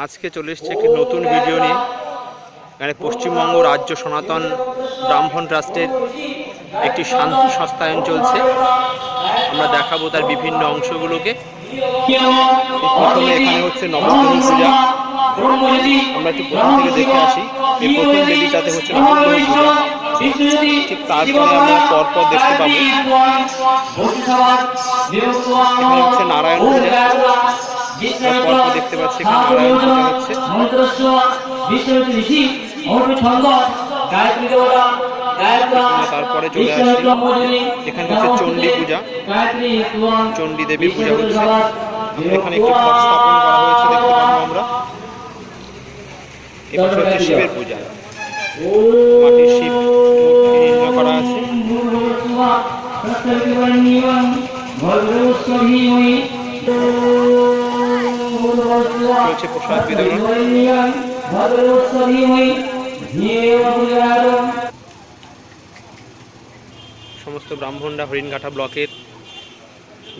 আজকে চলে এসেছে একটি নতুন ভিডিও নিয়ে। এখানে পশ্চিমবঙ্গ রাজ্য সনাতন ব্রাহ্মণ ট্রাস্টের একটি শান্তি সস্তায়ন চলছে। আমরা দেখাবো তার বিভিন্ন অংশগুলোকে। প্রথমে এখানে হচ্ছে নবগ্রহ পূজা। আমরা একটু প্রথম থেকে দেখে আসি। এই প্রথম বেদিটাতে হচ্ছে নবগ্রহ পূজা। ঠিক তারপরে আমরা পরপর দেখতে পাবো এখানে হচ্ছে নারায়ণ পূজা। পরপর দেখতে পাচ্ছি এখানে নারায়ণ পূজা হচ্ছে। তারপরে চলে আসি, এখানে হচ্ছে চণ্ডী পূজা, চণ্ডী দেবী পূজা হচ্ছে। এখানে একটি ঘট স্থাপন করা হয়েছে, দেখতে পাবো আমরা। এবার হচ্ছে শিবের পূজা, মাটির শিব মূর্তি নির্ণয় করা আছে। চলছে প্রসাদ বিতরণ। সমস্ত ব্রাহ্মণরা হরিণঘাটা ব্লকের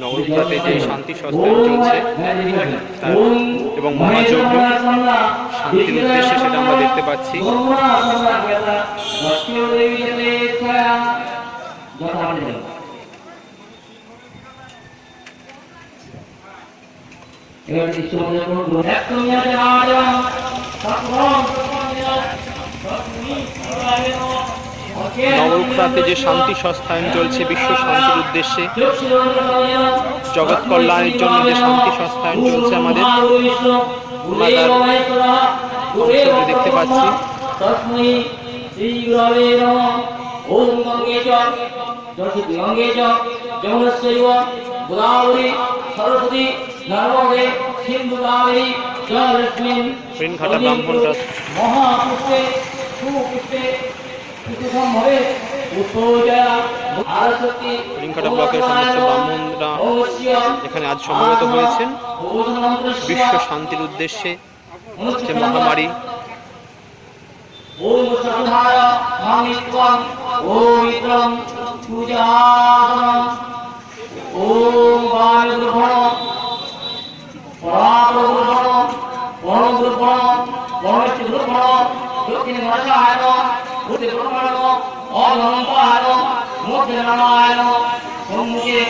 নগরপুরাতে যে শান্তি সস্তায়ন চলছে এবং মহাযজ্ঞ শান্তির উদ্দেশ্যে, সেটা আমরা দেখতে পাচ্ছি। নগরপুরাতে যে শান্তি সস্তায়ন চলছে বিশ্ব শান্তির উদ্দেশ্যে, জগৎ কল্যাণের জন্য যে শান্তি সস্তায়ন চলছে আমাদের, দেখতে পাচ্ছি। হরিণঘাটা ব্রাহ্মণ ট্রাস্ট হরিণঘাটা ব্লকের সমস্ত ব্রাহ্মণরা এখানে আজ সমবেত হয়েছেন বিশ্ব শান্তির উদ্দেশ্যে। যে মহামারী সম্মুখে